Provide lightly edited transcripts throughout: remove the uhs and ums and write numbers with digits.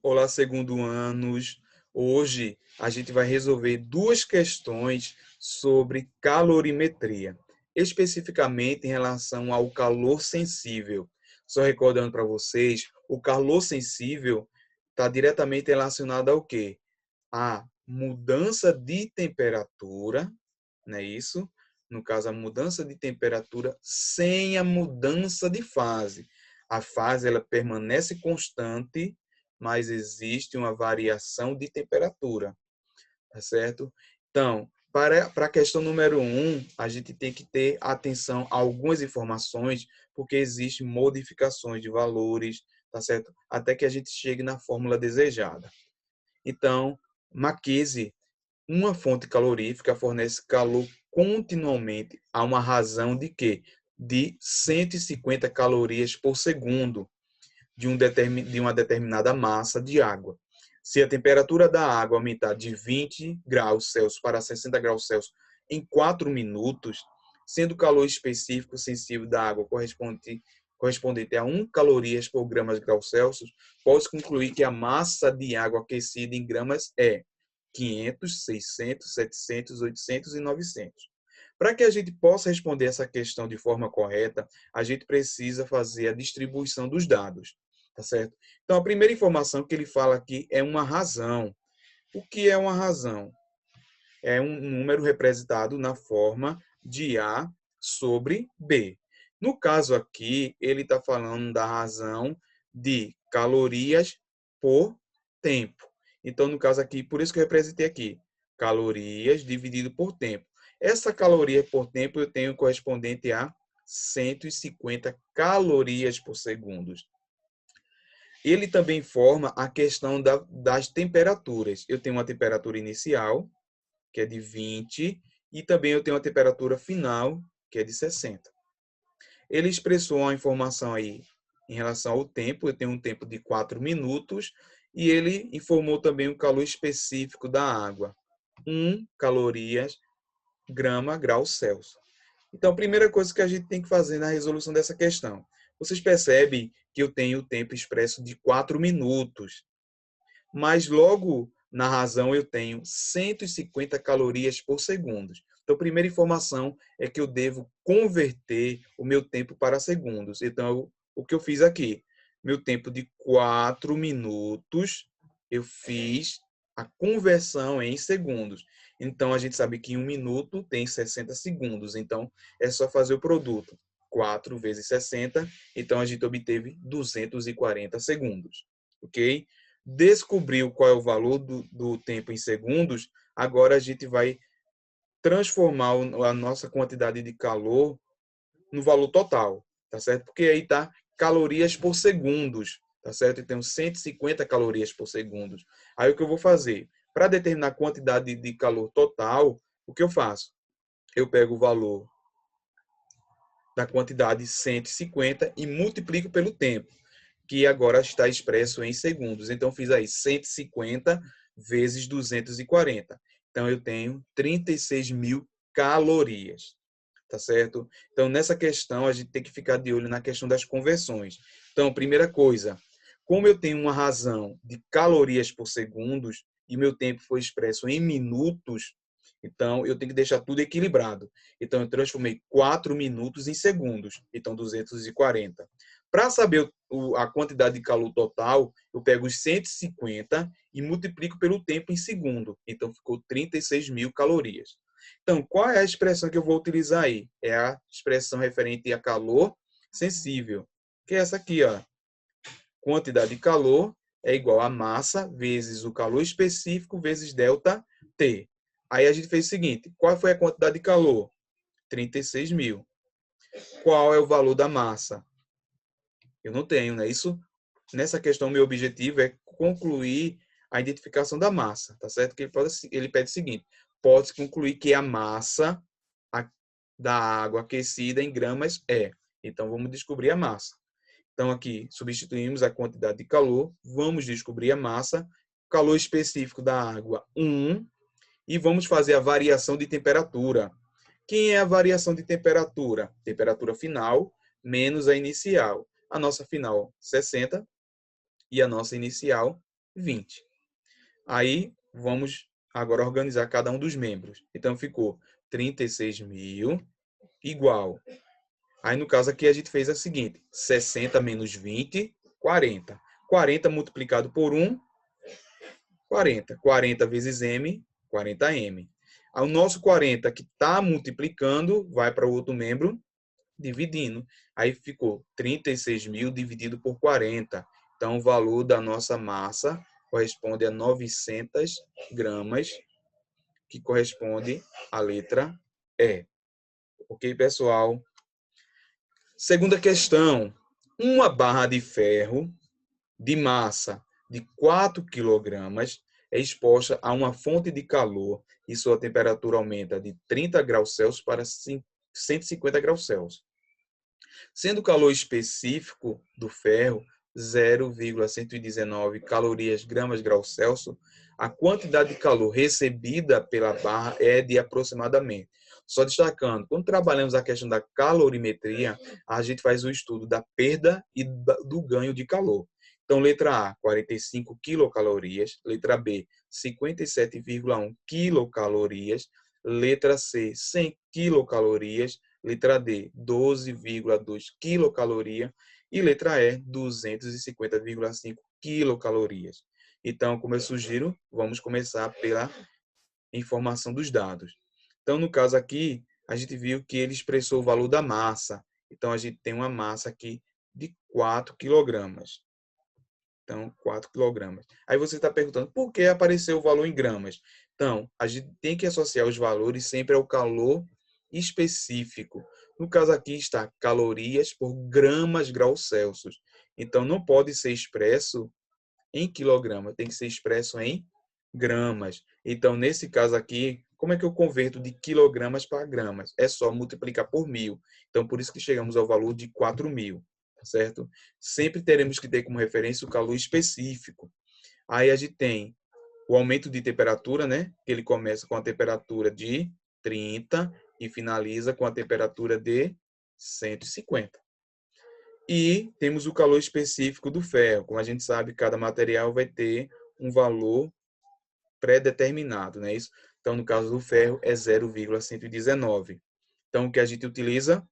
Olá, segundo anos. Hoje a gente vai resolver duas questões sobre calorimetria, especificamente em relação ao calor sensível. Só recordando para vocês, o calor sensível está diretamente relacionado ao quê? A mudança de temperatura, não é isso? No caso, a mudança de temperatura sem a mudança de fase. A fase ela permanece constante, mas existe uma variação de temperatura, tá certo? Então, para a questão número 1, a gente tem que ter atenção a algumas informações, porque existem modificações de valores, tá certo? Até que a gente chegue na fórmula desejada. Então, Mackenzie, uma fonte calorífica fornece calor continuamente a uma razão de quê? De 150 calorias por segundo de uma determinada massa de água. Se a temperatura da água aumentar de 20 graus Celsius para 60 graus Celsius em 4 minutos, sendo o calor específico sensível da água correspondente a 1 calorias por gramas de graus Celsius, pode concluir que a massa de água aquecida em gramas é 500, 600, 700, 800 e 900. Para que a gente possa responder essa questão de forma correta, a gente precisa fazer a distribuição dos dados, tá certo? Então, a primeira informação que ele fala aqui é uma razão. O que é uma razão? É um número representado na forma de A sobre B. No caso aqui, ele está falando da razão de calorias por tempo. Então, no caso aqui, por isso que eu representei aqui, calorias dividido por tempo. Essa caloria por tempo eu tenho correspondente a 150 calorias por segundo. Ele também forma a questão das temperaturas. Eu tenho uma temperatura inicial, que é de 20, e também eu tenho uma temperatura final, que é de 60. Ele expressou uma informação aí em relação ao tempo, eu tenho um tempo de 4 minutos, e ele informou também o calor específico da água, 1 calorias grama grau Celsius. Então, a primeira coisa que a gente tem que fazer na resolução dessa questão, vocês percebem que eu tenho o tempo expresso de 4 minutos, mas logo na razão eu tenho 150 calorias por segundo. Então, a primeira informação é que eu devo converter o meu tempo para segundos. Então, o que eu fiz aqui? Meu tempo de 4 minutos, eu fiz a conversão em segundos. Então, a gente sabe que 1 minuto tem 60 segundos. Então, é só fazer o produto. 4 vezes 60. Então, a gente obteve 240 segundos. Ok? Descobriu qual é o valor do tempo em segundos, agora a gente vai transformar a nossa quantidade de calor no valor total, tá certo? Porque aí tá calorias por segundos, tá certo? Então 150 calorias por segundos. Aí o que eu vou fazer? Para determinar a quantidade de calor total, o que eu faço? Eu pego o valor da quantidade 150 e multiplico pelo tempo, que agora está expresso em segundos. Então, fiz aí 150 vezes 240. Então, eu tenho 36 mil calorias. Tá certo? Então, nessa questão, a gente tem que ficar de olho na questão das conversões. Então, primeira coisa, como eu tenho uma razão de calorias por segundos e meu tempo foi expresso em minutos, então eu tenho que deixar tudo equilibrado. Então, eu transformei 4 minutos em segundos, então 240. Para saber a quantidade de calor total, eu pego os 150 e multiplico pelo tempo em segundo. Então, ficou 36 mil calorias. Então, qual é a expressão que eu vou utilizar aí? É a expressão referente a calor sensível, que é essa aqui, ó. Quantidade de calor é igual a massa vezes o calor específico vezes delta T. Aí a gente fez o seguinte, qual foi a quantidade de calor? 36 mil. Qual é o valor da massa? Eu não tenho, né? Isso, nessa questão, meu objetivo é concluir a identificação da massa, tá certo? Que ele pede o seguinte, pode-se concluir que a massa da água aquecida em gramas é. Então, vamos descobrir a massa. Então, aqui, substituímos a quantidade de calor, vamos descobrir a massa, calor específico da água, 1, e vamos fazer a variação de temperatura. Quem é a variação de temperatura? Temperatura final menos a inicial. A nossa final, 60, e a nossa inicial, 20. Aí, vamos agora organizar cada um dos membros. Então, ficou 36.000 igual. Aí, no caso aqui, a gente fez a seguinte. 60 menos 20, 40. 40 multiplicado por 1, 40. 40 vezes M, 40M. O nosso 40 que está multiplicando, vai para o outro membro, dividindo. Aí ficou 36.000 dividido por 40. Então, o valor da nossa massa corresponde a 900 gramas, que corresponde à letra E. Ok, pessoal? Segunda questão. Uma barra de ferro de massa de 4 quilogramas é exposta a uma fonte de calor e sua temperatura aumenta de 30 graus Celsius para 150 graus Celsius. Sendo o calor específico do ferro 0,119 calorias gramas graus Celsius, a quantidade de calor recebida pela barra é de aproximadamente. Só destacando, quando trabalhamos a questão da calorimetria, a gente faz o estudo da perda e do ganho de calor. Então, letra A, 45 quilocalorias. Letra B, 57,1 quilocalorias. Letra C, 100 quilocalorias. Letra D, 12,2 quilocaloria. E letra E, 250,5 quilocalorias. Então, como eu sugiro, vamos começar pela informação dos dados. Então, no caso aqui, a gente viu que ele expressou o valor da massa. Então, a gente tem uma massa aqui de 4 quilogramas. Então, 4 quilogramas. Aí você está perguntando, por que apareceu o valor em gramas? Então, a gente tem que associar os valores sempre ao calor específico. No caso aqui está calorias por gramas graus Celsius. Então, não pode ser expresso em quilograma, tem que ser expresso em gramas. Então, nesse caso aqui, como é que eu converto de quilogramas para gramas? É só multiplicar por 1.000. Então, por isso que chegamos ao valor de 4.000, certo? Sempre teremos que ter como referência o calor específico. Aí a gente tem o aumento de temperatura, né? Ele começa com a temperatura de 30 e finaliza com a temperatura de 150. E temos o calor específico do ferro. Como a gente sabe, cada material vai ter um valor pré-determinado, não é isso? Então, no caso do ferro, é 0,119. Então, o que a gente utiliza?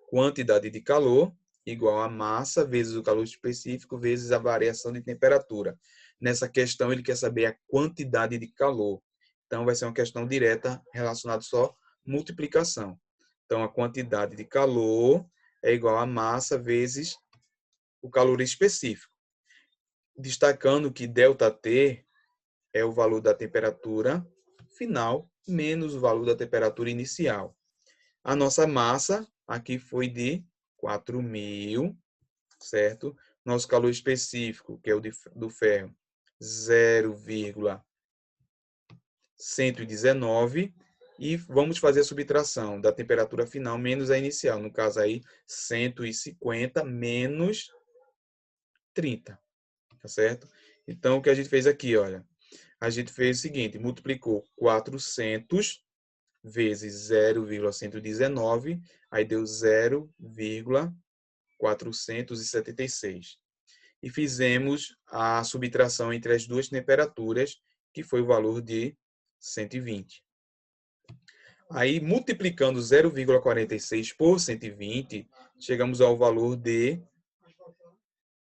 Quantidade de calor igual a massa vezes o calor específico vezes a variação de temperatura. Nessa questão, ele quer saber a quantidade de calor. Então, vai ser uma questão direta relacionada só à multiplicação. Então, a quantidade de calor é igual a massa vezes o calor específico. Destacando que ΔT é o valor da temperatura final menos o valor da temperatura inicial. A nossa massa aqui foi de 4.000, certo? Nosso calor específico, que é o do ferro, 0,119. E vamos fazer a subtração da temperatura final menos a inicial. No caso aí, 150 menos 30. Tá certo? Então, o que a gente fez aqui, olha. A gente fez o seguinte, multiplicou 400 vezes 0,119, aí deu 0,476. E fizemos a subtração entre as duas temperaturas, que foi o valor de 120. Aí, multiplicando 0,46 por 120, chegamos ao valor de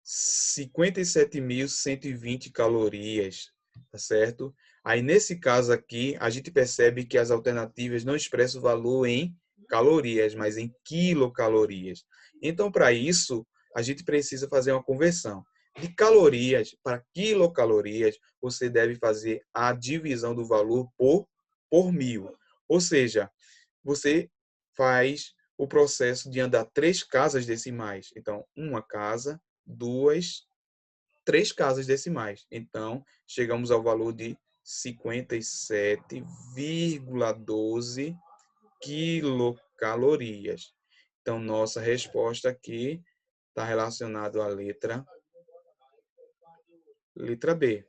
57.120 calorias, tá certo? Aí, nesse caso aqui, a gente percebe que as alternativas não expressam o valor em calorias, mas em quilocalorias. Então, para isso, a gente precisa fazer uma conversão. De calorias para quilocalorias, você deve fazer a divisão do valor por 1.000. Ou seja, você faz o processo de andar 3 casas decimais. Então, uma casa, 2, 3 casas decimais. Então, chegamos ao valor de 57,12 quilocalorias. Então, nossa resposta aqui está relacionada à letra B.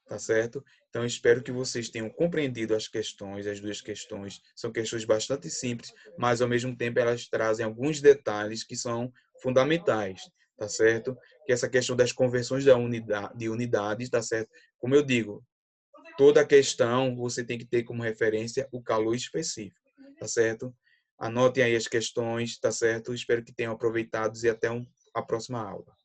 Tá certo? Então, espero que vocês tenham compreendido as questões, as duas questões. São questões bastante simples, mas, ao mesmo tempo, elas trazem alguns detalhes que são fundamentais. tá certo? Que essa questão das conversões de unidades, tá certo? Como eu digo, toda questão você tem que ter como referência o calor específico, tá certo? Anotem aí as questões, tá certo? Espero que tenham aproveitado e até a próxima aula.